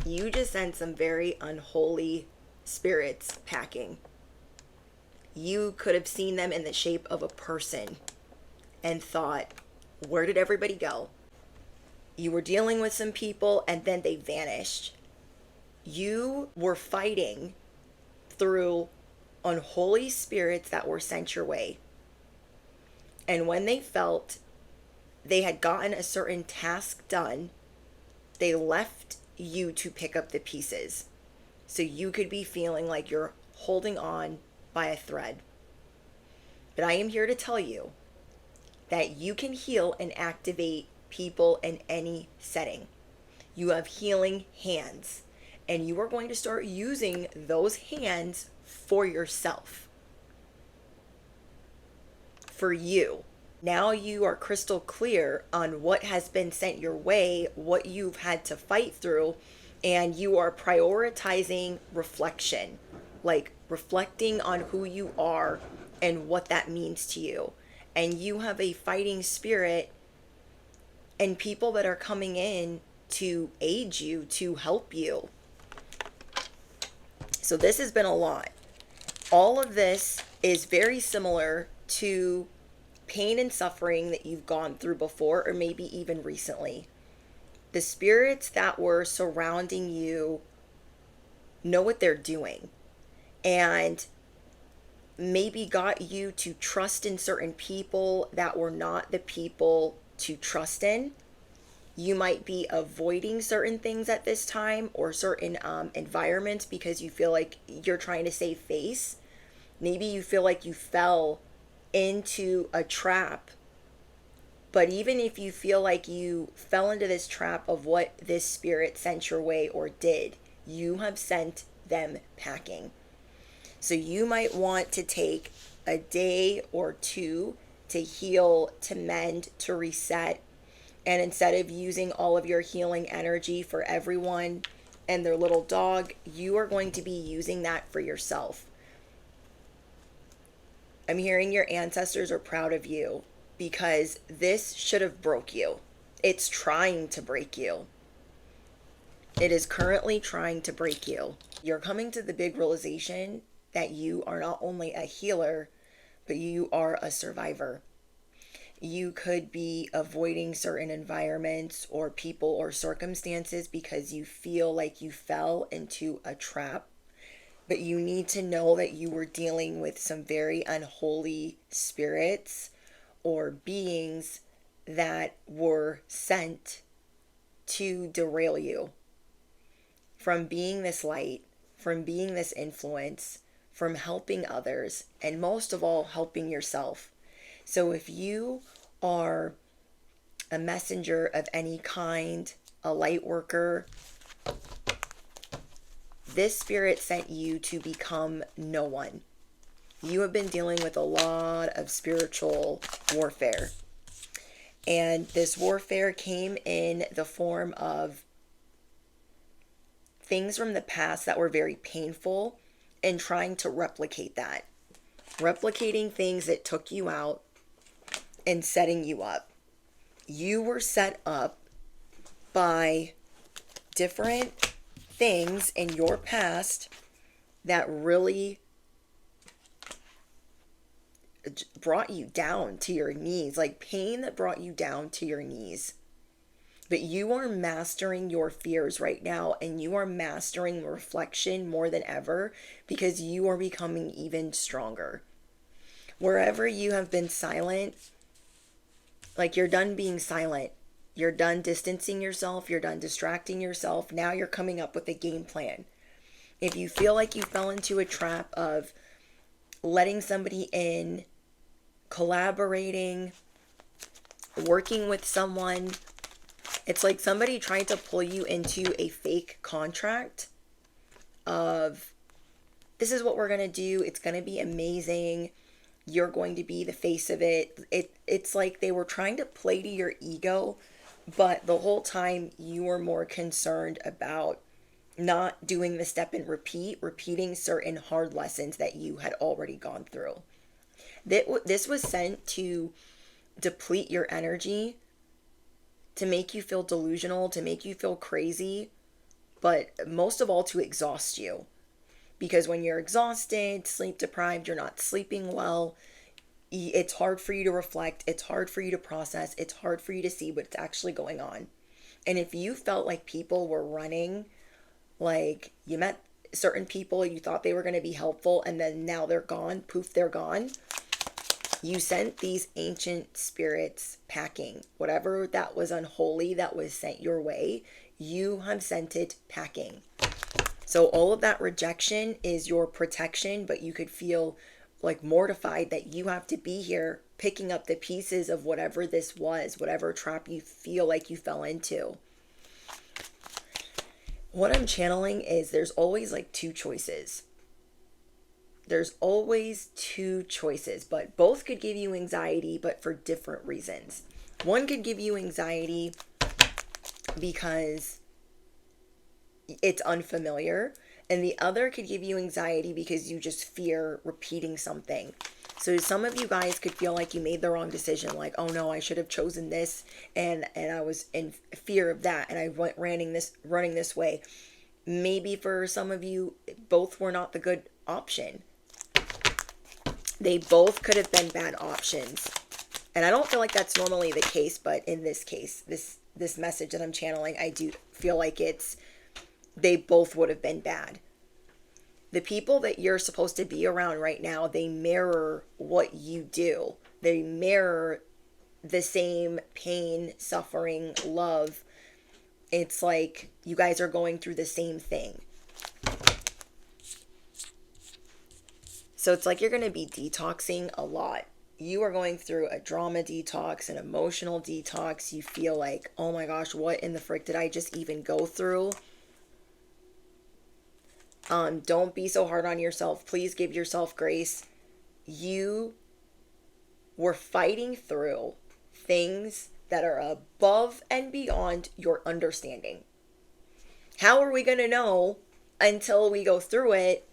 You just sent some very unholy spirits packing. You could have seen them in the shape of a person and thought, where did everybody go? You were dealing with some people and then they vanished. You were fighting through unholy spirits that were sent your way. And when they felt they had gotten a certain task done, they left you to pick up the pieces. So you could be feeling like you're holding on by a thread. But I am here to tell you that you can heal and activate people in any setting. You have healing hands, and you are going to start using those hands for yourself. For you. Now you are crystal clear on what has been sent your way, what you've had to fight through, and you are prioritizing reflection, like reflecting on who you are and what that means to you. And you have a fighting spirit and people that are coming in to aid you, to help you. So this has been a lot. All of this is very similar to pain and suffering that you've gone through before, or maybe even recently. The spirits that were surrounding you know what they're doing, and maybe got you to trust in certain people that were not the people to trust in. You might be avoiding certain things at this time, or certain environments, because you feel like you're trying to save face. Maybe you feel like you fell into a trap. But even if you feel like you fell into this trap of what this spirit sent your way or did, you have sent them packing. So you might want to take a day or two to heal, to mend, to reset. And instead of using all of your healing energy for everyone and their little dog, you are going to be using that for yourself. I'm hearing your ancestors are proud of you, because this should have broke you. It's trying to break you. It is currently trying to break you. You're coming to the big realization that you are not only a healer, but you are a survivor. You could be avoiding certain environments or people or circumstances because you feel like you fell into a trap. But you need to know that you were dealing with some very unholy spirits or beings that were sent to derail you from being this light, from being this influence, from helping others, and most of all, helping yourself. So if you are a messenger of any kind, a light worker, this spirit sent you to become no one. You have been dealing with a lot of spiritual warfare. And this warfare came in the form of things from the past that were very painful, and trying to replicate that. Replicating things that took you out and setting you up. You were set up by different things in your past that really brought you down to your knees, like pain that brought you down to your knees. But you are mastering your fears right now, and you are mastering reflection more than ever, because you are becoming even stronger. Wherever you have been silent, like you're done being silent, you're done distancing yourself, you're done distracting yourself, now you're coming up with a game plan. If you feel like you fell into a trap of letting somebody in, collaborating, working with someone, it's like somebody tried to pull you into a fake contract of, this is what we're going to do, it's going to be amazing, you're going to be the face of it. It's like they were trying to play to your ego, but the whole time you were more concerned about not doing the step and repeating certain hard lessons that you had already gone through. This was sent to deplete your energy, to make you feel delusional, to make you feel crazy, but most of all to exhaust you. Because when you're exhausted, sleep deprived, you're not sleeping well, it's hard for you to reflect, it's hard for you to process, it's hard for you to see what's actually going on. And if you felt like people were running, like you met certain people, you thought they were going to be helpful, and then now they're gone, poof, they're gone. You sent these ancient spirits packing. Whatever that was unholy that was sent your way, you have sent it packing. So all of that rejection is your protection, but you could feel like mortified that you have to be here picking up the pieces of whatever this was, whatever trap you feel like you fell into. What I'm channeling is there's always like two choices. There's always two choices, but both could give you anxiety, but for different reasons. One could give you anxiety because it's unfamiliar, and the other could give you anxiety because you just fear repeating something. So some of you guys could feel like you made the wrong decision, like, oh no, I should have chosen this, and I was in fear of that, and I went running this way. Maybe for some of you, both were not the good option. They both could have been bad options. And I don't feel like that's normally the case, but in this case, this message that I'm channeling, I do feel like they both would have been bad. The people that you're supposed to be around right now, they mirror what you do. They mirror the same pain, suffering, love. It's like you guys are going through the same thing. So it's like you're going to be detoxing a lot. You are going through a drama detox, an emotional detox. You feel like, oh my gosh, what in the frick did I just even go through? Don't be so hard on yourself. Please give yourself grace. You were fighting through things that are above and beyond your understanding. How are we going to know until we go through it?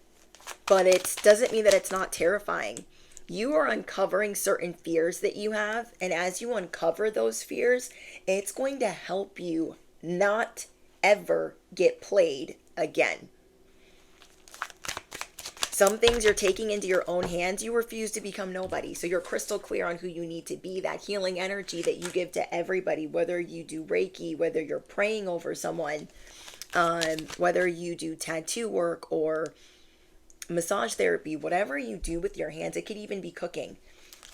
But it doesn't mean that it's not terrifying. You are uncovering certain fears that you have, and as you uncover those fears, it's going to help you not ever get played again. Some things you're taking into your own hands. You refuse to become nobody. So you're crystal clear on who you need to be. That healing energy that you give to everybody, whether you do Reiki, whether you're praying over someone, whether you do tattoo work or massage therapy, whatever you do with your hands, it could even be cooking.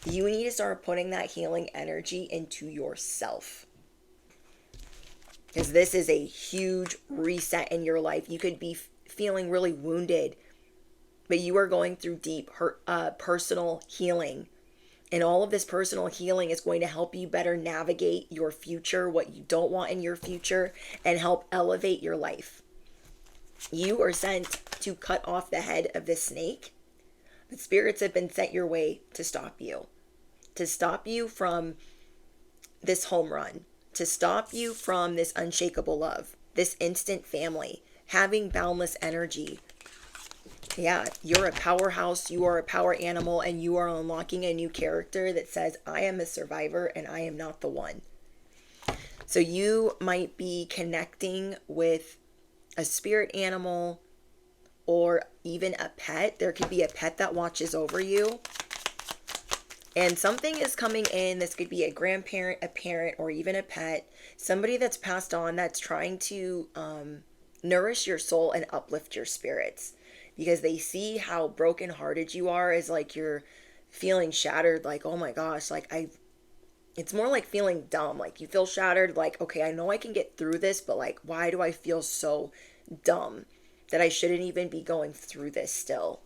You need to start putting that healing energy into yourself. Because this is a huge reset in your life. You could be feeling really wounded, but you are going through deep personal healing. And all of this personal healing is going to help you better navigate your future, what you don't want in your future, and help elevate your life. You are sent to cut off the head of this snake. The spirits have been sent your way to stop you. To stop you from this home run. To stop you from this unshakable love. This instant family. Having boundless energy. Yeah, you're a powerhouse. You are a power animal. And you are unlocking a new character that says, I am a survivor and I am not the one. So you might be connecting with a spirit animal or even a pet. There could be a pet that watches over you. And something is coming in. This could be a grandparent, a parent, or even a pet. Somebody that's passed on that's trying to nourish your soul and uplift your spirits. Because they see how brokenhearted you are, as like you're feeling shattered. Like, oh my gosh, like it's more like feeling dumb. Like you feel shattered. Like, okay, I know I can get through this, but like, why do I feel so dumb that I shouldn't even be going through this still?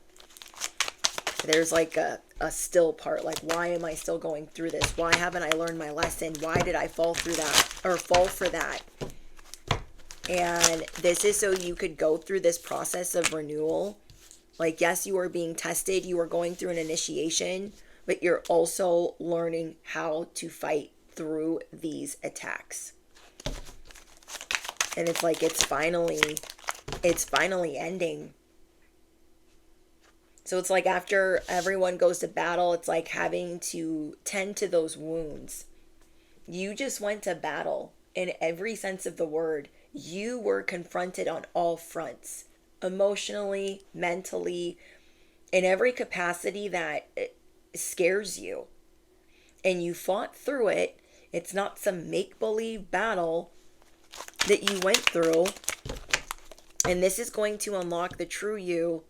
There's like a still part. Like, why am I still going through this? Why haven't I learned my lesson? Why did I fall through that or fall for that? And this is so you could go through this process of renewal. Like, yes, you are being tested. You are going through an initiation, but you're also learning how to fight through these attacks. And it's like, it's finally ending. So it's like after everyone goes to battle, it's like having to tend to those wounds. You just went to battle in every sense of the word. You were confronted on all fronts, emotionally, mentally, in every capacity that scares you. And you fought through it. It's not some make-believe battle that you went through. And this is going to unlock the true you.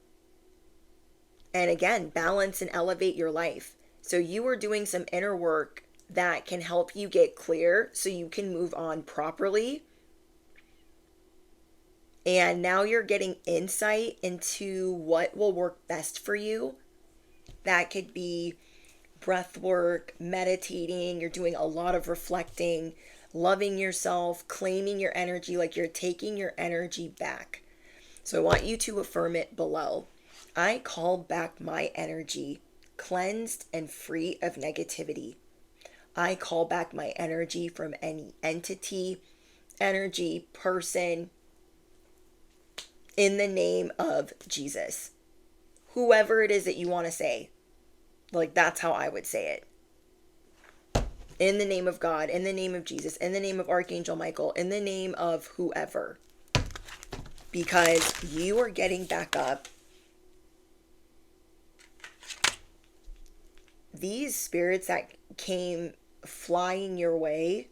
And again, balance and elevate your life. So you are doing some inner work that can help you get clear so you can move on properly. And now you're getting insight into what will work best for you. That could be breath work, meditating. You're doing a lot of reflecting, loving yourself, claiming your energy, like you're taking your energy back. So I want you to affirm it below. I call back my energy, cleansed and free of negativity. I call back my energy from any entity, energy, person, in the name of Jesus. Whoever it is that you want to say. Like, that's how I would say it. In the name of God, in the name of Jesus, in the name of Archangel Michael, in the name of whoever. Because you are getting back up. These spirits that came flying your way,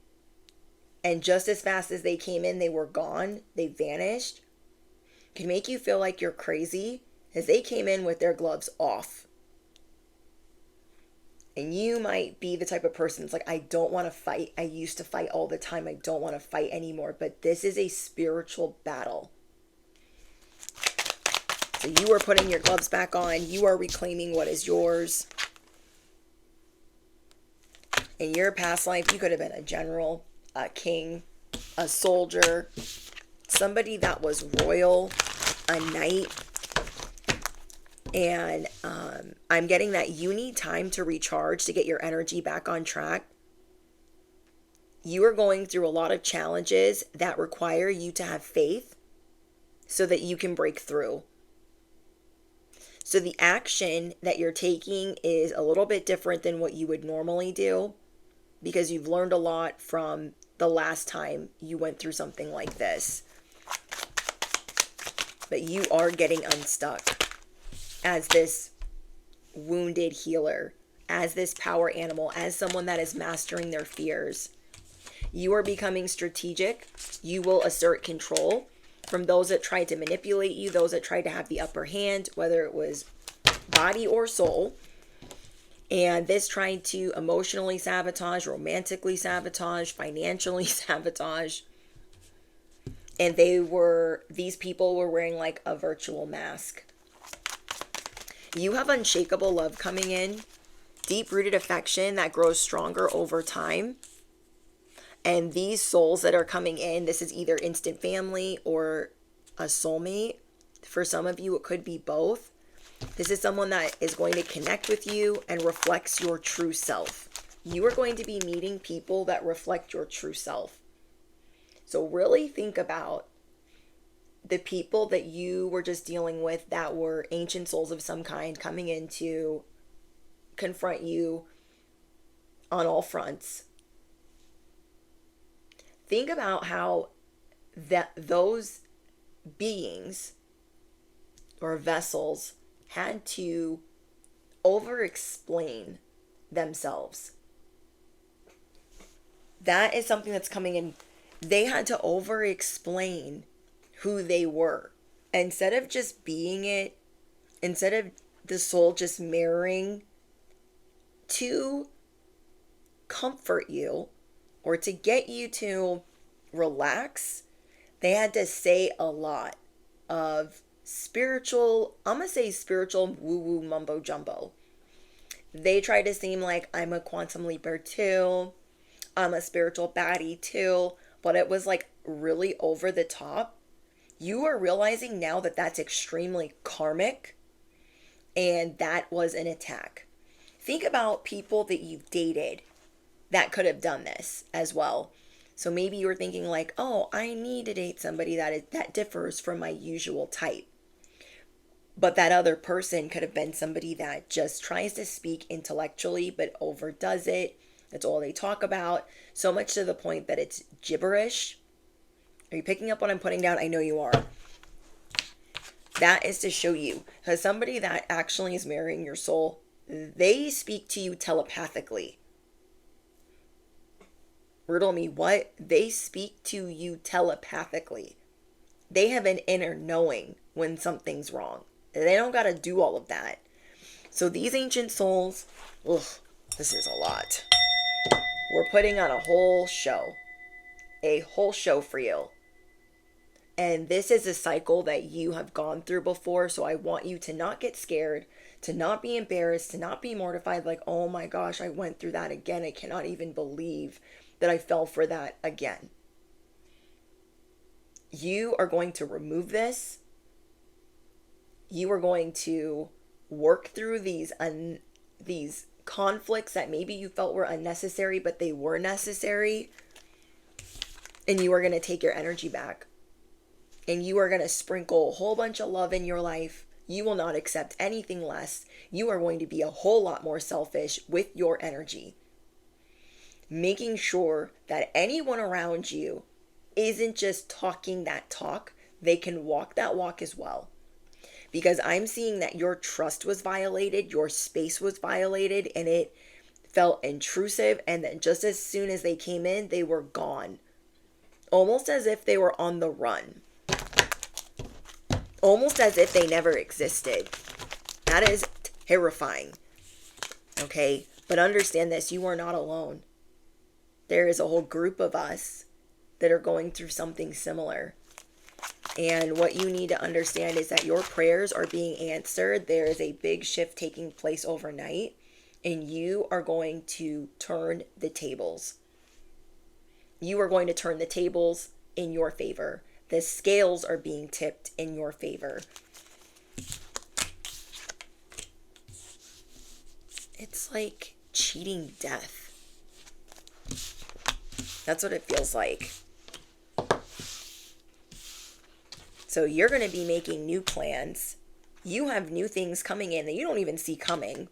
and just as fast as they came in, they were gone, they vanished, can make you feel like you're crazy, as they came in with their gloves off. And you might be the type of person that's like, I don't want to fight. I used to fight all the time. I don't want to fight anymore. But this is a spiritual battle. So you are putting your gloves back on. You are reclaiming what is yours. In your past life, you could have been a general, a king, a soldier, somebody that was royal, a knight. And I'm getting that you need time to recharge to get your energy back on track. You are going through a lot of challenges that require you to have faith so that you can break through. So the action that you're taking is a little bit different than what you would normally do, because you've learned a lot from the last time you went through something like this. But you are getting unstuck as this wounded healer, as this power animal, as someone that is mastering their fears. You are becoming strategic. You will assert control from those that tried to manipulate you, those that tried to have the upper hand, whether it was body or soul. And this tried to emotionally sabotage, romantically sabotage, financially sabotage. And these people were wearing like a virtual mask. You have unshakable love coming in, deep-rooted affection that grows stronger over time. And these souls that are coming in, this is either instant family or a soulmate. For some of you, it could be both. This is someone that is going to connect with you and reflects your true self. You are going to be meeting people that reflect your true self. So really think about the people that you were just dealing with that were ancient souls of some kind coming in to confront you on all fronts. Think about how those beings or vessels had to over-explain themselves. That is something that's coming in. They had to over-explain who they were. Instead of just being it, instead of the soul just mirroring, to comfort you or to get you to relax, they had to say a lot of spiritual, I'm going to say spiritual woo-woo mumbo jumbo. They try to seem like I'm a quantum leaper too, I'm a spiritual baddie too, but it was like really over the top. You are realizing now that that's extremely karmic, and that was an attack. Think about people that you've dated that could have done this as well. So maybe you're thinking like, oh, I need to date somebody that differs from my usual type. But that other person could have been somebody that just tries to speak intellectually but overdoes it. That's all they talk about. So much to the point that it's gibberish. Are you picking up what I'm putting down? I know you are. That is to show you. Because somebody that actually is marrying your soul, they speak to you telepathically. Riddle me what? They speak to you telepathically. They have an inner knowing when something's wrong. They don't got to do all of that. So these ancient souls, ugh, this is a lot. We're putting on a whole show. A whole show for you. And this is a cycle that you have gone through before. So I want you to not get scared, to not be embarrassed, to not be mortified. Like, oh my gosh, I went through that again. I cannot even believe that I fell for that again. You are going to remove this. You are going to work through these conflicts that maybe you felt were unnecessary, but they were necessary. And you are going to take your energy back. And you are going to sprinkle a whole bunch of love in your life. You will not accept anything less. You are going to be a whole lot more selfish with your energy. Making sure that anyone around you isn't just talking that talk, they can walk that walk as well. Because I'm seeing that your trust was violated, your space was violated, and it felt intrusive. And then just as soon as they came in, they were gone. Almost as if they were on the run. Almost as if they never existed. That is terrifying. Okay? But understand this, you are not alone. There is a whole group of us that are going through something similar. And what you need to understand is that your prayers are being answered. There is a big shift taking place overnight. And you are going to turn the tables. You are going to turn the tables in your favor. The scales are being tipped in your favor. It's like cheating death. That's what it feels like. So you're going to be making new plans. You have new things coming in that you don't even see coming.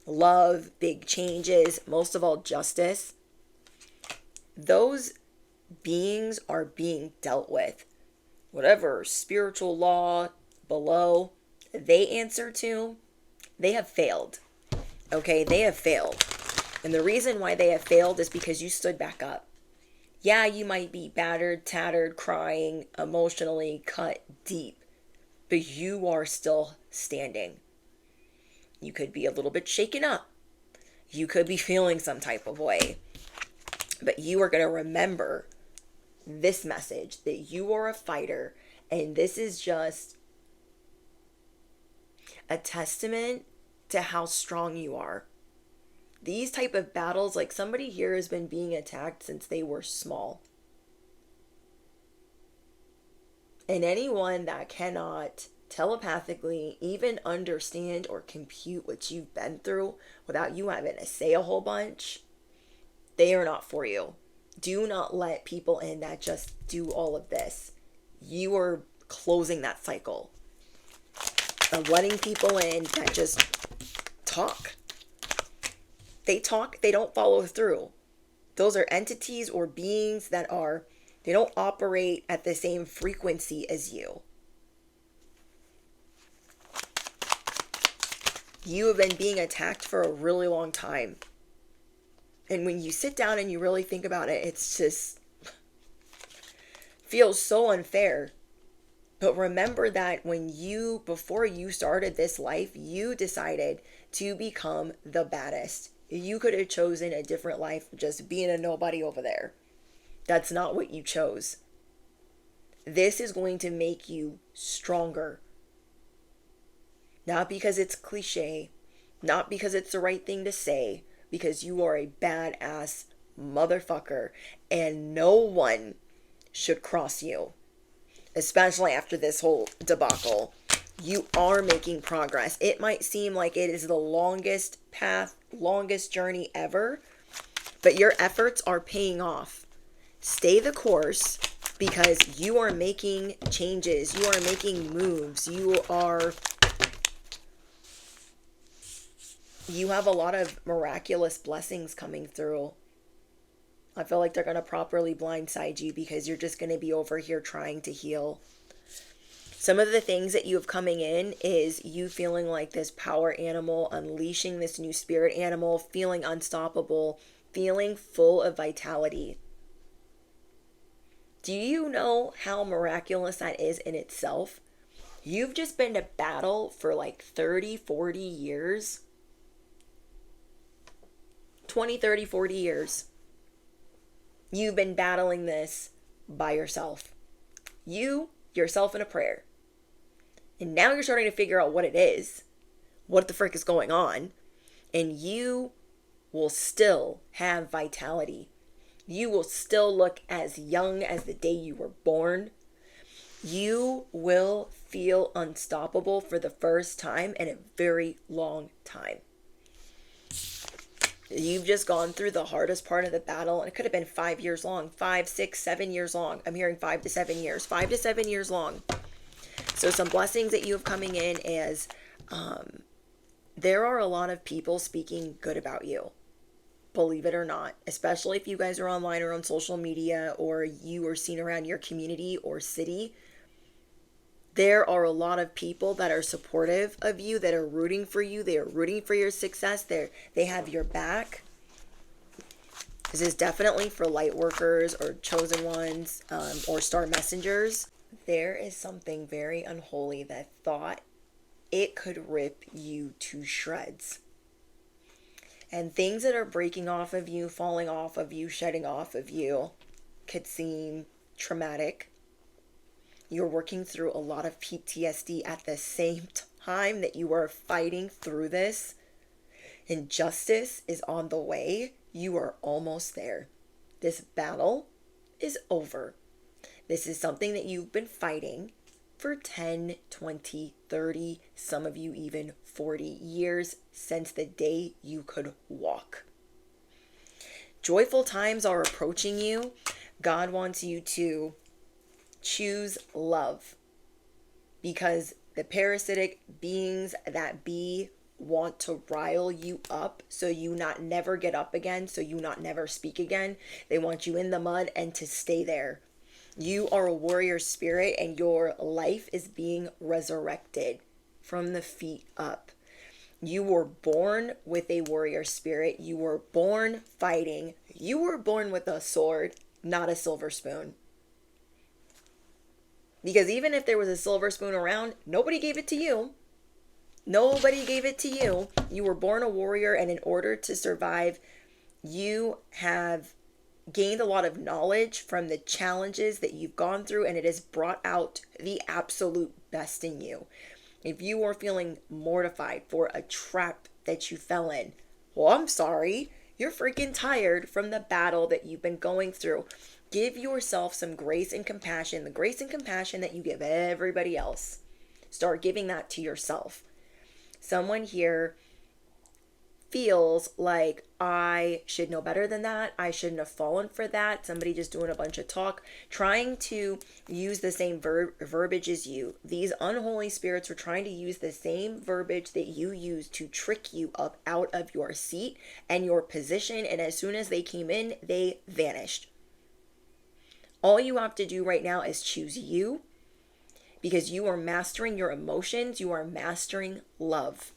Love, big changes, most of all justice. Those beings are being dealt with. Whatever spiritual law below they answer to, they have failed. Okay, they have failed. And the reason why they have failed is because you stood back up. Yeah, you might be battered, tattered, crying, emotionally cut deep, but you are still standing. You could be a little bit shaken up. You could be feeling some type of way. But you are going to remember this message, that you are a fighter, and this is just a testament to how strong you are. These type of battles, like somebody here has been being attacked since they were small. And anyone that cannot telepathically even understand or compute what you've been through without you having to say a whole bunch, they are not for you. Do not let people in that just do all of this. You are closing that cycle of letting people in that just talk. They talk, they don't follow through. Those are entities or beings that they don't operate at the same frequency as you. You have been being attacked for a really long time. And when you sit down and you really think about it, it's just feels so unfair. But remember that before you started this life, you decided to become the baddest. You could have chosen a different life, just being a nobody over there. That's not what you chose. This is going to make you stronger. Not because it's cliche, not because it's the right thing to say, because you are a badass motherfucker and no one should cross you. Especially after this whole debacle. You are making progress. It might seem like it is the longest path, longest journey ever, but your efforts are paying off. Stay the course because you are making changes. You are making moves. You have a lot of miraculous blessings coming through. I feel like they're going to properly blindside you because you're just going to be over here trying to heal. Some of the things that you have coming in is you feeling like this power animal, unleashing this new spirit animal, feeling unstoppable, feeling full of vitality. Do you know how miraculous that is in itself? You've just been to battle for like 30, 40 years. 20, 30, 40 years. You've been battling this by yourself. You, yourself in a prayer. And now you're starting to figure out what it is. What the frick is going on? And you will still have vitality. You will still look as young as the day you were born. You will feel unstoppable for the first time in a very long time. You've just gone through the hardest part of the battle, and it could have been 5 years long, 5, 6, 7 years long. I'm hearing 5 to 7 years, 5 to 7 years long. So some blessings that you have coming in as there are a lot of people speaking good about you, believe it or not, especially if you guys are online or on social media or you are seen around your community or city. There are a lot of people that are supportive of you, that are rooting for you. They are rooting for your success. They have your back. This is definitely for light workers or chosen ones or star messengers. There is something very unholy that thought it could rip you to shreds. And things that are breaking off of you, falling off of you, shedding off of you could seem traumatic. You're working through a lot of PTSD at the same time that you are fighting through this. And justice is on the way. You are almost there. This battle is over. This is something that you've been fighting for 10, 20, 30, some of you even 40 years since the day you could walk. Joyful times are approaching you. God wants you to choose love, because the parasitic beings that be want to rile you up so you not never get up again, so you not never speak again. They want you in the mud and to stay there. You are a warrior spirit and your life is being resurrected from the feet up. You were born with a warrior spirit. You were born fighting. You were born with a sword, not a silver spoon. Because even if there was a silver spoon around, nobody gave it to you. Nobody gave it to you. You were born a warrior, and in order to survive, you have gained a lot of knowledge from the challenges that you've gone through, and it has brought out the absolute best in you. If you are feeling mortified for a trap that you fell in, well, I'm sorry. You're freaking tired from the battle that you've been going through. Give yourself some grace and compassion, the grace and compassion that you give everybody else. Start giving that to yourself. Someone here feels like I should know better than that. I shouldn't have fallen for that. Somebody just doing a bunch of talk, trying to use the same verbiage as you. These unholy spirits are trying to use the same verbiage that you use to trick you up out of your seat and your position. And as soon as they came in, they vanished. All you have to do right now is choose you, because you are mastering your emotions. You are mastering love.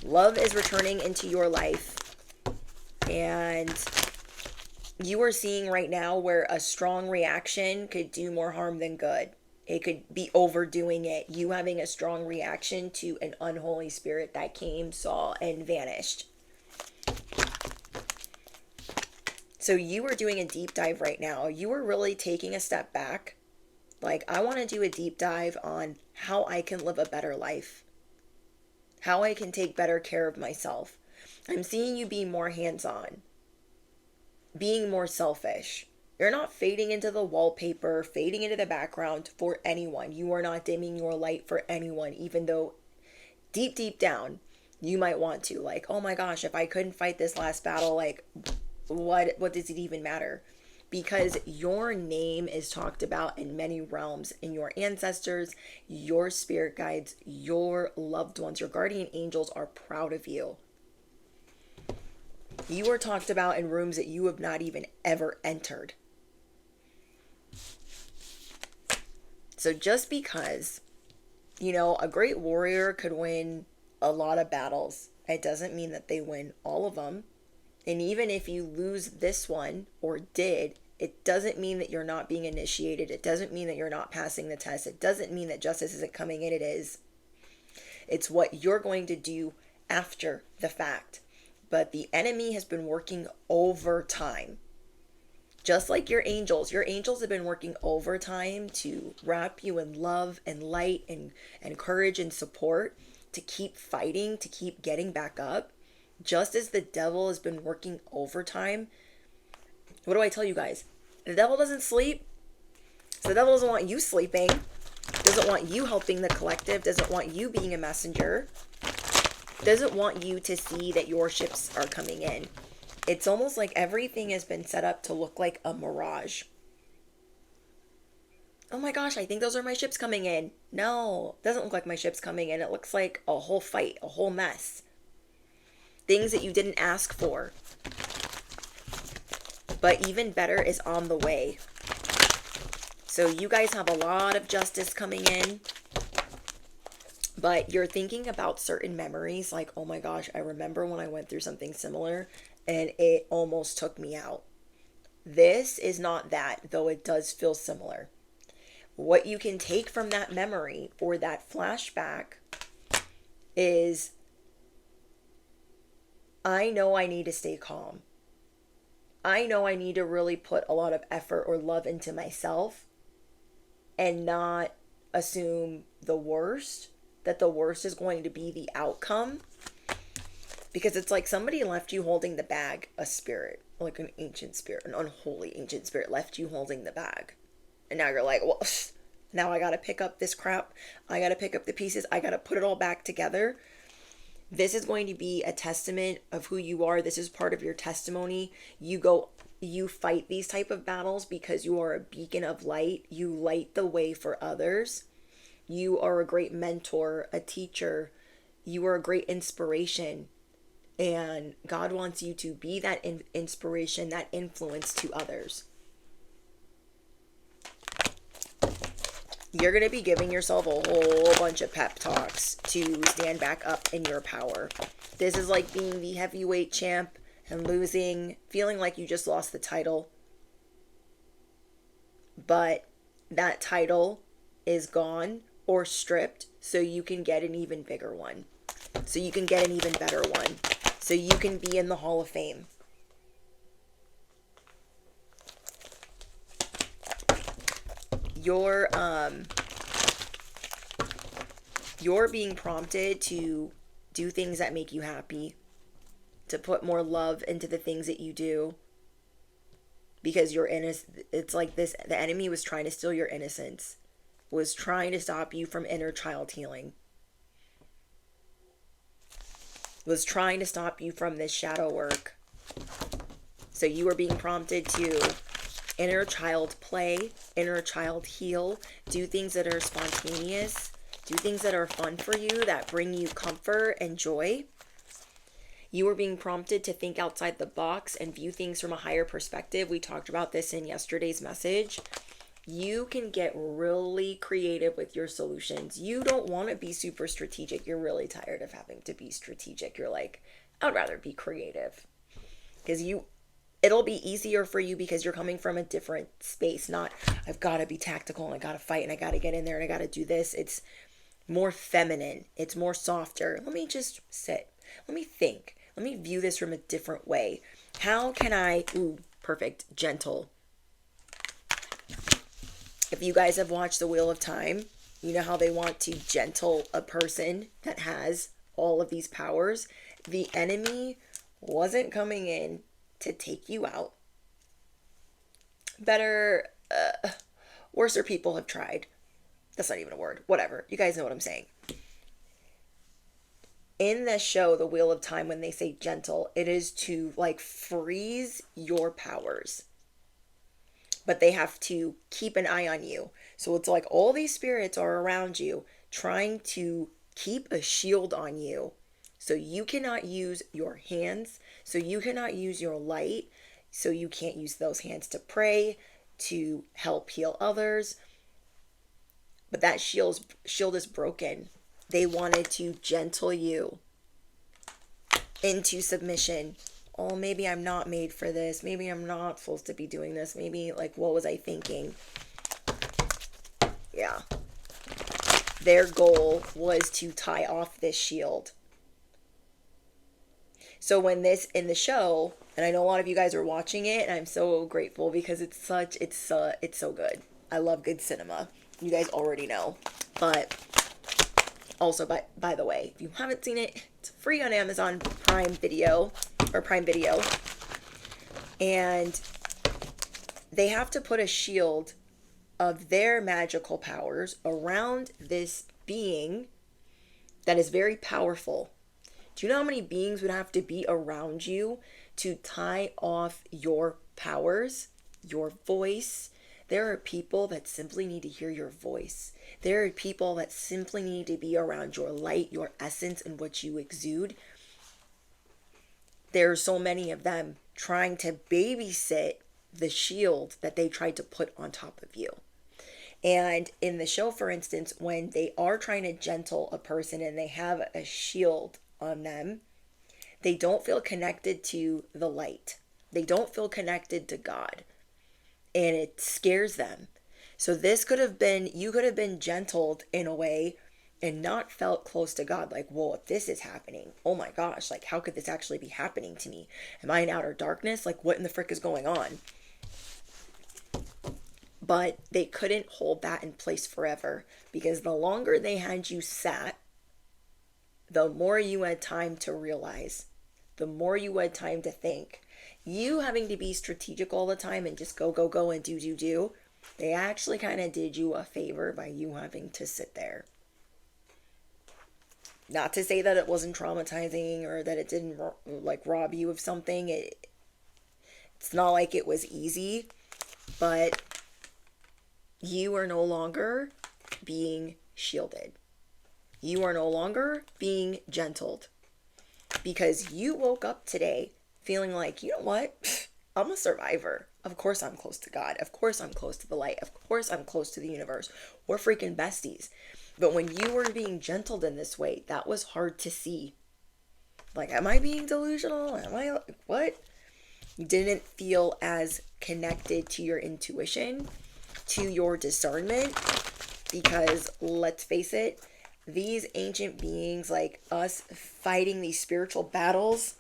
Love is returning into your life. And you are seeing right now where a strong reaction could do more harm than good. It could be overdoing it. You having a strong reaction to an unholy spirit that came, saw, and vanished. So you are doing a deep dive right now. You are really taking a step back. Like, I want to do a deep dive on how I can live a better life. How I can take better care of myself. I'm seeing you being more hands-on. Being more selfish. You're not fading into the wallpaper, fading into the background for anyone. You are not dimming your light for anyone, even though deep, deep down, you might want to. Like, oh my gosh, if I couldn't fight this last battle, like, what does it even matter? Because your name is talked about in many realms, in your ancestors, your spirit guides, your loved ones, your guardian angels are proud of you. You are talked about in rooms that you have not even ever entered. So just because, a great warrior could win a lot of battles, it doesn't mean that they win all of them. And even if you lose this one, or did, it doesn't mean that you're not being initiated. It doesn't mean that you're not passing the test. It doesn't mean that justice isn't coming in. It is. It's what you're going to do after the fact. But the enemy has been working overtime. Just like your angels have been working overtime to wrap you in love and light and courage and support, to keep fighting, to keep getting back up. Just as the devil has been working overtime. What do I tell you guys? The devil doesn't sleep. So the devil doesn't want you sleeping. Doesn't want you helping the collective. Doesn't want you being a messenger. Doesn't want you to see that your ships are coming in. It's almost like everything has been set up to look like a mirage. Oh my gosh, I think those are my ships coming in. No, it doesn't look like my ships coming in. It looks like a whole fight, a whole mess. Things that you didn't ask for. But even better is on the way. So you guys have a lot of justice coming in. But you're thinking about certain memories like, oh my gosh, I remember when I went through something similar and it almost took me out. This is not that, though it does feel similar. What you can take from that memory or that flashback is, I know I need to stay calm. I know I need to really put a lot of effort or love into myself and not assume the worst, that the worst is going to be the outcome. Because it's like somebody left you holding the bag, a spirit, like an ancient spirit, an unholy ancient spirit left you holding the bag. And now you're like, well, now I got to pick up this crap. I got to pick up the pieces. I got to put it all back together. This is going to be a testament of who you are. This is part of your testimony. You fight these type of battles because you are a beacon of light. You light the way for others. You are a great mentor, a teacher. You are a great inspiration. And God wants you to be that inspiration, that influence to others. You're going to be giving yourself a whole bunch of pep talks to stand back up in your power. This is like being the heavyweight champ and losing, feeling like you just lost the title. But that title is gone or stripped so you can get an even bigger one. So you can get an even better one. So you can be in the Hall of Fame. You're being prompted to do things that make you happy, to put more love into the things that you do, because you're innocent. It's like this, the enemy was trying to steal your innocence, was trying to stop you from inner child healing, was trying to stop you from this shadow work. So you are being prompted to inner child play, inner child heal, do things that are spontaneous, do things that are fun for you, that bring you comfort and joy. You are being prompted to think outside the box and view things from a higher perspective. We talked about this in yesterday's message. You can get really creative with your solutions. You don't want to be super strategic. You're really tired of having to be strategic. You're like, I'd rather be creative. Because it'll be easier for you because you're coming from a different space. Not, I've got to be tactical and I got to fight and I got to get in there and I got to do this. It's more feminine. It's more softer. Let me just sit. Let me think. Let me view this from a different way. How can I, perfect, gentle. If you guys have watched The Wheel of Time, you know how they want to gentle a person that has all of these powers. The enemy wasn't coming in to take you out. Worser people have tried. That's not even a word. Whatever. You guys know what I'm saying. In the show, The Wheel of Time, when they say gentle, it is to like freeze your powers. But they have to keep an eye on you. So it's like all these spirits are around you trying to keep a shield on you So you cannot use your hands. So you cannot use your light. So you can't use those hands to pray, to help heal others. But that shield is broken. They wanted to gentle you into submission. Oh, maybe I'm not made for this. Maybe I'm not supposed to be doing this. Maybe, like, what was I thinking? Yeah. Their goal was to tie off this shield. So when this in the show, and I know a lot of you guys are watching it, and I'm so grateful because it's so good. I love good cinema. You guys already know. But also, by the way, if you haven't seen it, it's free on Amazon Prime Video or Prime Video. And they have to put a shield of their magical powers around this being that is very powerful. Do you know how many beings would have to be around you to tie off your powers, your voice? There are people that simply need to hear your voice. There are people that simply need to be around your light, your essence, and what you exude. There are so many of them trying to babysit the shield that they tried to put on top of you. And in the show, for instance, when they are trying to gentle a person and they have a shield on them, they don't feel connected to the light. They don't feel connected to God. And it scares them. So this could have been, you could have been gentled in a way and not felt close to God. Like, whoa, if this is happening, oh my gosh, like, how could this actually be happening to me? Am I in outer darkness? Like, what in the frick is going on? But they couldn't hold that in place forever, because the longer they had you sat, the more you had time to realize, the more you had time to think. You having to be strategic all the time and just go, go, go and do, they actually kind of did you a favor by you having to sit there. Not to say that it wasn't traumatizing or that it didn't like rob you of something. It's not like it was easy, but you are no longer being shielded. You are no longer being gentled, because you woke up today feeling like, you know what? I'm a survivor. Of course I'm close to God. Of course I'm close to the light. Of course I'm close to the universe. We're freaking besties. But when you were being gentled in this way, that was hard to see. Like, am I being delusional? Am I, what? You didn't feel as connected to your intuition, to your discernment, because let's face it, these ancient beings, like us, fighting these spiritual battles,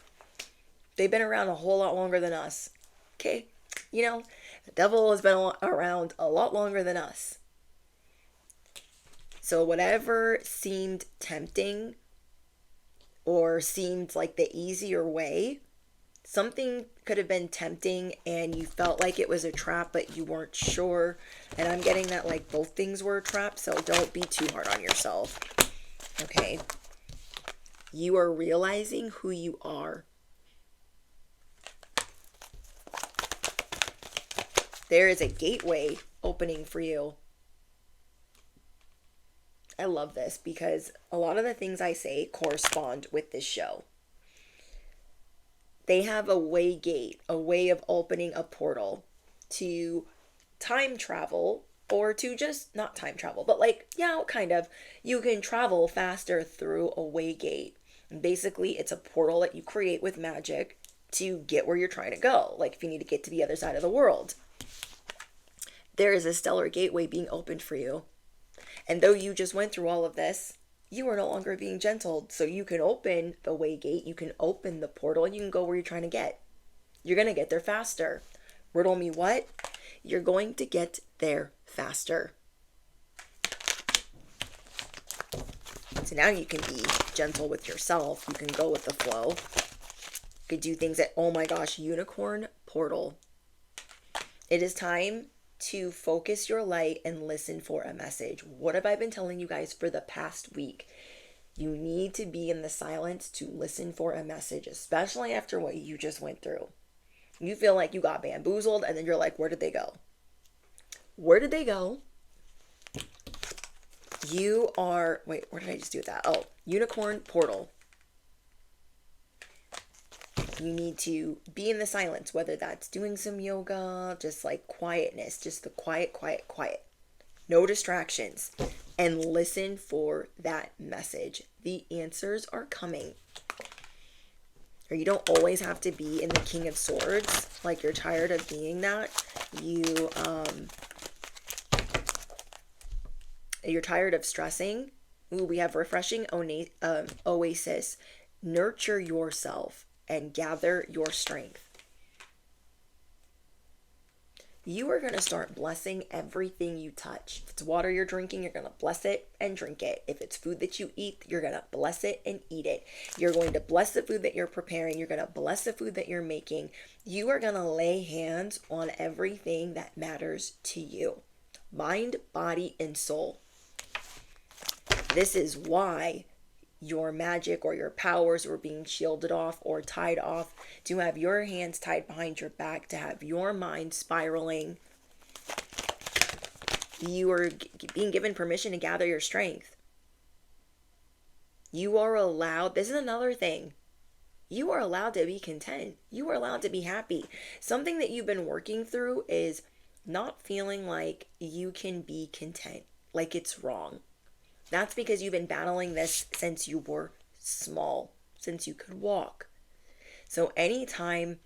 they've been around a whole lot longer than us. Okay? You know, the devil has been around a lot longer than us. So whatever seemed tempting or seemed like the easier way, something could have been tempting and you felt like it was a trap, but you weren't sure. And I'm getting that like both things were a trap, so don't be too hard on yourself. Okay? You are realizing who you are. There is a gateway opening for you. I love this because a lot of the things I say correspond with this show. They have a way gate, a way of opening a portal to time travel, or to just not time travel, but like, yeah, kind of. You can travel faster through a way gate. And basically, it's a portal that you create with magic to get where you're trying to go. Like if you need to get to the other side of the world. There is a stellar gateway being opened for you. And though you just went through all of this, you are no longer being gentled. So you can open the way gate, you can open the portal, and you can go where you're trying to get. You're going to get there faster. Riddle me what? You're going to get there faster. So now you can be gentle with yourself. You can go with the flow. You could do things that, oh my gosh, unicorn portal. It is time to focus your light and listen for a message. What have I been telling you guys for the past week? You need to be in the silence to listen for a message, especially after what you just went through. You feel like you got bamboozled, and then you're like, where did they go? Where did they go? You are, wait, where did I just do that? Oh, unicorn portal. You need to be in the silence, whether that's doing some yoga, just like quietness, just the quiet, quiet, quiet. No distractions. And listen for that message. The answers are coming. Or you don't always have to be in the King of Swords. Like you're tired of being that. You're tired of stressing. Ooh, we have refreshing oasis. Nurture yourself and gather your strength. You are going to start blessing everything you touch. If it's water you're drinking, you're going to bless it and drink it. If it's food that you eat, you're going to bless it and eat it. You're going to bless the food that you're preparing. You're going to bless the food that you're making. You are going to lay hands on everything that matters to you. Mind, body, and soul. This is why your magic or your powers were being shielded off or tied off, to have your hands tied behind your back, to have your mind spiraling. You are being given permission to gather your strength. You are allowed, this is another thing, you are allowed to be content. You are allowed to be happy. Something that you've been working through is not feeling like you can be content, like it's wrong. That's because you've been battling this since you were small, since you could walk. So anytime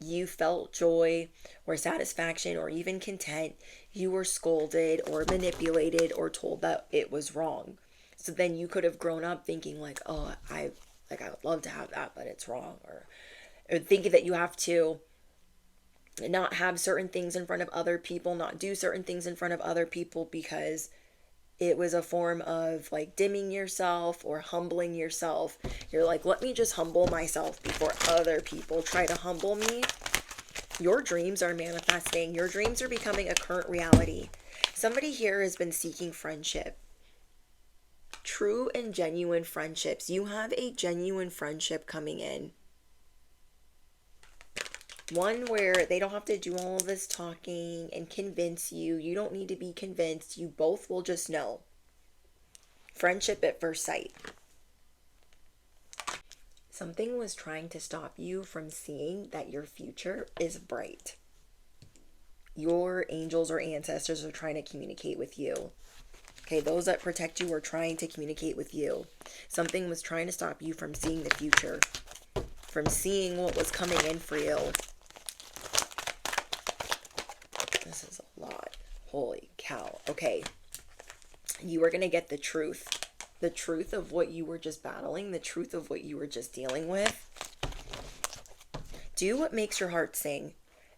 you felt joy or satisfaction or even content, you were scolded or manipulated or told that it was wrong. So then you could have grown up thinking like, oh, I would love to have that, but it's wrong. Or thinking that you have to not have certain things in front of other people, not do certain things in front of other people because it was a form of like dimming yourself or humbling yourself. You're like, let me just humble myself before other people try to humble me. Your dreams are manifesting. Your dreams are becoming a current reality. Somebody here has been seeking friendship. True and genuine friendships. You have a genuine friendship coming in. One where they don't have to do all this talking and convince you. You don't need to be convinced. You both will just know. Friendship at first sight. Something was trying to stop you from seeing that your future is bright. Your angels or ancestors are trying to communicate with you. Okay, those that protect you are trying to communicate with you. Something was trying to stop you from seeing the future, from seeing what was coming in for you. This is a lot. Holy cow. Okay. You are going to get the truth. The truth of what you were just battling. The truth of what you were just dealing with. Do what makes your heart sing.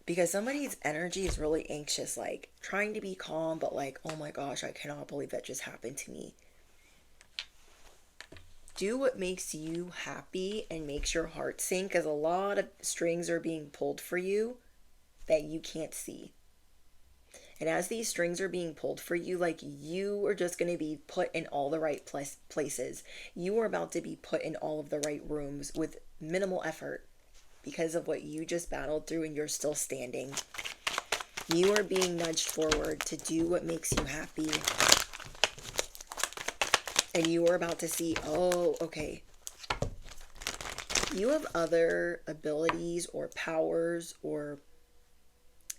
Because somebody's energy is really anxious. Like, trying to be calm, but like, oh my gosh, I cannot believe that just happened to me. Do what makes you happy and makes your heart sing. Because a lot of strings are being pulled for you that you can't see. And as these strings are being pulled for you, like you are just going to be put in all the right places. You are about to be put in all of the right rooms with minimal effort because of what you just battled through, and you're still standing. You are being nudged forward to do what makes you happy. And you are about to see, oh, okay. You have other abilities or powers or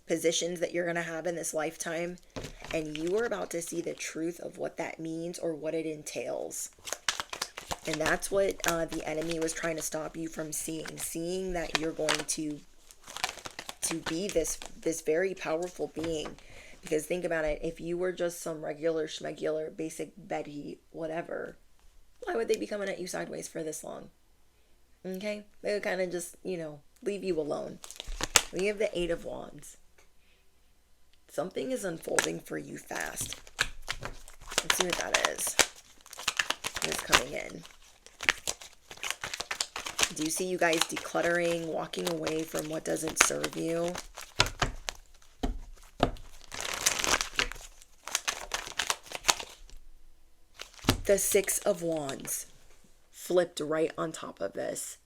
positions that you're going to have in this lifetime, and you are about to see the truth of what that means or what it entails. And that's what the enemy was trying to stop you from seeing that you're going to be this very powerful being. Because think about it, if you were just some regular schmegular basic Betty whatever, why would they be coming at you sideways for this long? Okay, they would kind of just leave you alone. We have the Eight of Wands. Something is unfolding for you fast. Let's see what that is. It's coming in. Do you see you guys decluttering, walking away from what doesn't serve you? The Six of Wands flipped right on top of this.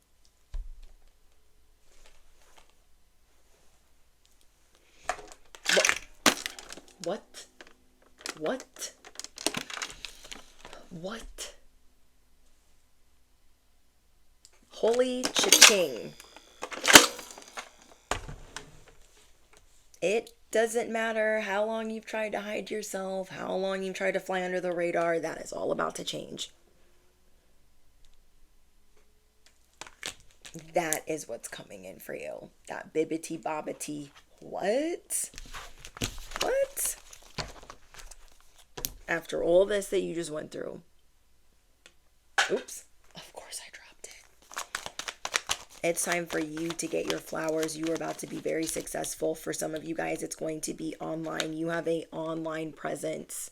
What? Holy cha-ching. It doesn't matter how long you've tried to hide yourself, how long you've tried to fly under the radar, that is all about to change. That is what's coming in for you. That bibbity bobbity. What? What? After all this that you just went through. Oops. Of course I dropped it. It's time for you to get your flowers. You are about to be very successful. For some of you guys, it's going to be online. You have an online presence.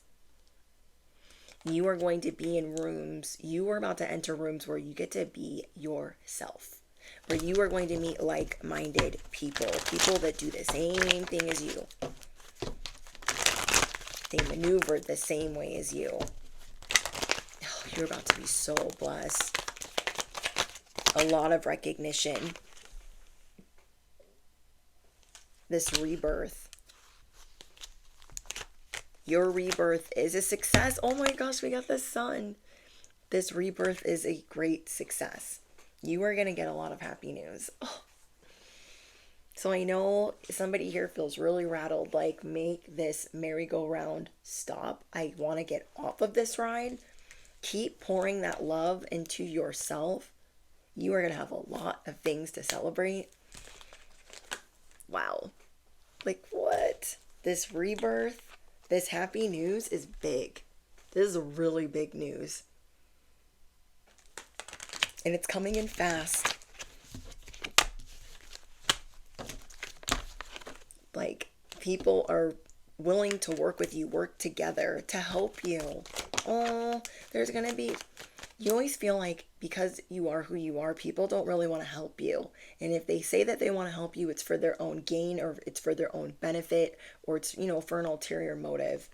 You are going to be in rooms. You are about to enter rooms where you get to be yourself. Where you are going to meet like-minded people. People that do the same thing as you. They maneuver the same way as you. Oh, you're about to be so blessed. A lot of recognition. This rebirth. Your rebirth is a success. Oh my gosh, we got the sun. This rebirth is a great success. You are going to get a lot of happy news. Oh. So I know somebody here feels really rattled, like, make this merry-go-round stop. I want to get off of this ride. Keep pouring that love into yourself. You are going to have a lot of things to celebrate. Wow. Like, what? This rebirth, this happy news is big. This is really big news. And it's coming in fast. Like, people are willing to work with you, work together to help you. Oh, there's going to be... You always feel like because you are who you are, people don't really want to help you. And if they say that they want to help you, it's for their own gain, or it's for their own benefit, or it's, for an ulterior motive.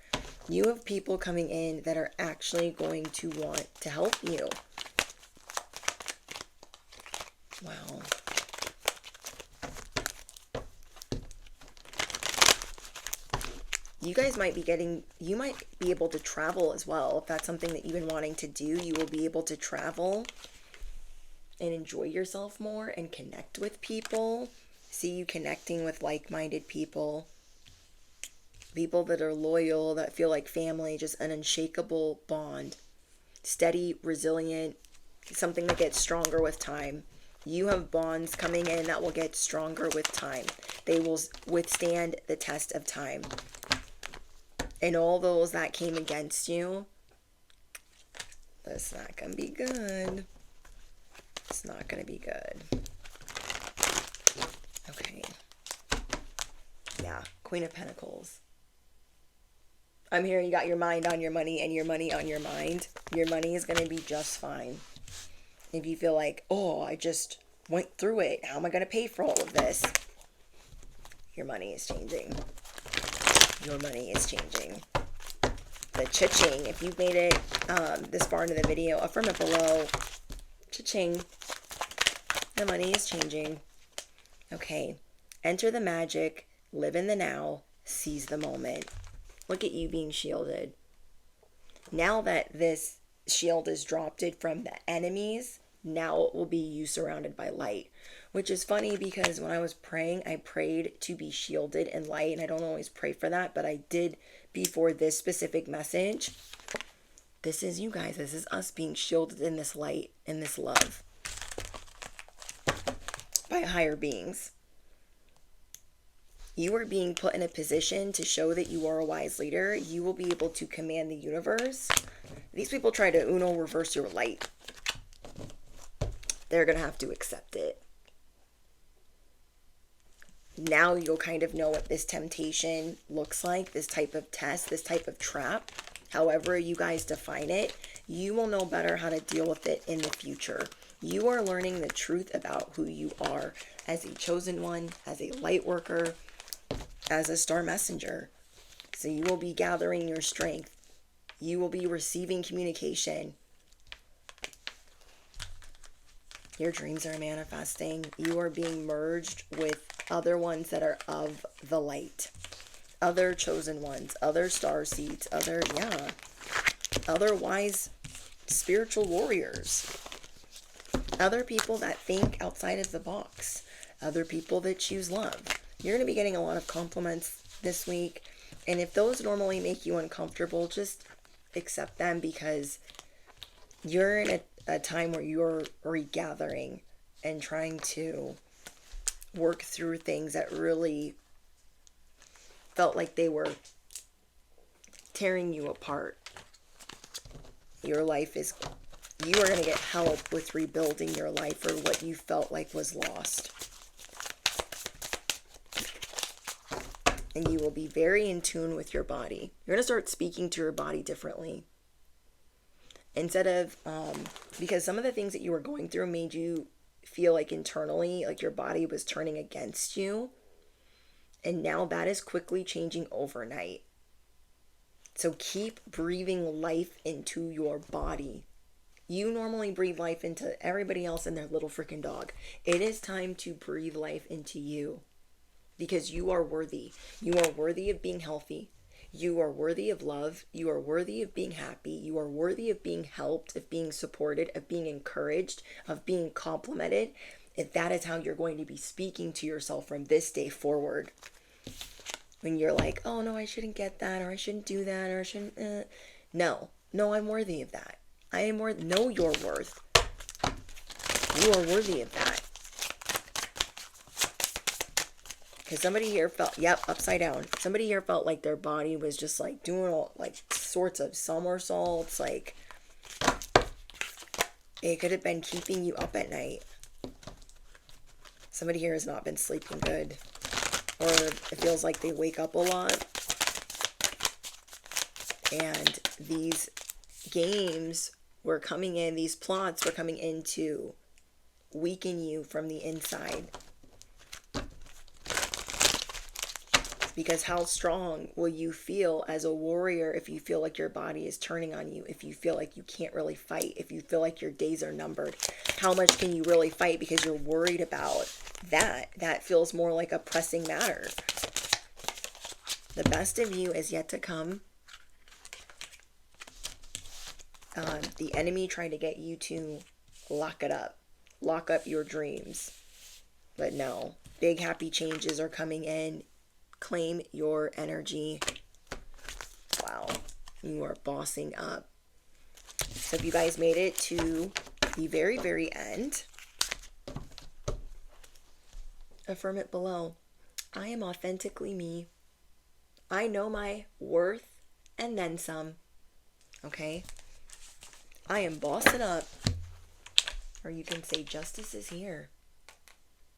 You have people coming in that are actually going to want to help you. Wow. You guys might you might be able to travel as well. If that's something that you've been wanting to do, you will be able to travel and enjoy yourself more and connect with people. See you connecting with like-minded people. People that are loyal, that feel like family, just an unshakable bond. Steady, resilient, something that gets stronger with time. You have bonds coming in that will get stronger with time. They will withstand the test of time. And all those that came against you, that's not going to be good. It's not going to be good. Okay. Yeah, Queen of Pentacles. I'm hearing you got your mind on your money and your money on your mind. Your money is going to be just fine. If you feel like, oh, I just went through it. How am I going to pay for all of this? Your money is changing. Your money is changing. The cha-ching. If you've made it this far into the video, affirm it below. Cha-ching. The money is changing. Okay. Enter the magic. Live in the now. Seize the moment. Look at you being shielded. Now that this shield is dropped from the enemies, now it will be you surrounded by light. Which is funny because when I was praying, I prayed to be shielded in light. And I don't always pray for that, but I did before this specific message. This is you guys. This is us being shielded in this light, in this love. By higher beings. You are being put in a position to show that you are a wise leader. You will be able to command the universe. These people try to Uno reverse your light. They're going to have to accept it. Now you'll kind of know what this temptation looks like, this type of test, this type of trap. However you guys define it, you will know better how to deal with it in the future. You are learning the truth about who you are as a chosen one, as a light worker, as a star messenger. So you will be gathering your strength. You will be receiving communication. Your dreams are manifesting. You are being merged with other ones that are of the light. Other chosen ones, other star seeds, other wise spiritual warriors. Other people that think outside of the box. Other people that choose love. You're going to be getting a lot of compliments this week. And if those normally make you uncomfortable, just accept them, because you're in a time where you're regathering and trying to work through things that really felt like they were tearing you apart. Your life is, you are going to get help with rebuilding your life or what you felt like was lost. And you will be very in tune with your body. You're going to start speaking to your body differently. Instead of, because some of the things that you were going through made you feel like internally, like your body was turning against you. And now that is quickly changing overnight. So keep breathing life into your body. You normally breathe life into everybody else and their little freaking dog. It is time to breathe life into you, because you are worthy. You are worthy of being healthy. You are worthy of love. You are worthy of being happy. You are worthy of being helped, of being supported, of being encouraged, of being complimented. If that is how you're going to be speaking to yourself from this day forward. When you're like, oh no, I shouldn't get that, or I shouldn't do that, or I shouldn't, No, I'm worthy of that. I am worth, know your worth. You are worthy of that. Because somebody here felt, upside down. Somebody here felt like their body was just like doing all like sorts of somersaults. Like it could have been keeping you up at night. Somebody here has not been sleeping good. Or it feels like they wake up a lot. And these games were coming in, these plots were coming in to weaken you from the inside. Because how strong will you feel as a warrior if you feel like your body is turning on you, if you feel like you can't really fight, if you feel like your days are numbered? How much can you really fight because you're worried about that? That feels more like a pressing matter. The best of you is yet to come. The enemy tried to get you to lock up your dreams. But no, big happy changes are coming in. Claim your energy. Wow, you are bossing up. So if you guys made it to the very, very end, affirm it below. I am authentically me. I know my worth and then some. Okay? I am bossing up. Or you can say justice is here.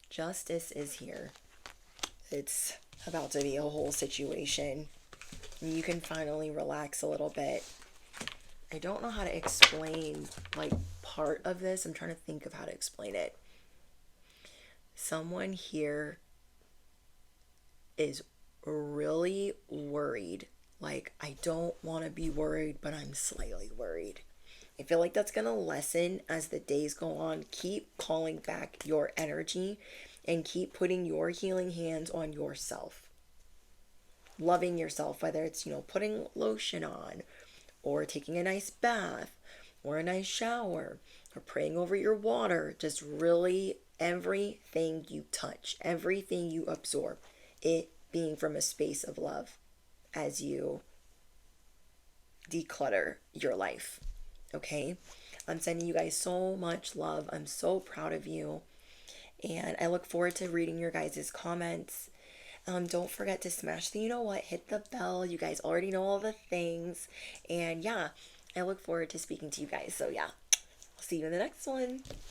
Justice is here. It's about to be a whole situation. And you can finally relax a little bit. I don't know how to explain like part of this. I'm trying to think of how to explain it. Someone here is really worried. Like, I don't want to be worried, but I'm slightly worried. I feel like that's going to lessen as the days go on. Keep calling back your energy and keep putting your healing hands on yourself. Loving yourself, whether it's, putting lotion on or taking a nice bath or a nice shower or praying over your water. Just really everything you touch, everything you absorb, it being from a space of love as you declutter your life. Okay? I'm sending you guys so much love. I'm so proud of you. And I look forward to reading your guys' comments. Don't forget to smash the hit the bell. You guys already know all the things. And yeah, I look forward to speaking to you guys. So yeah, I'll see you in the next one.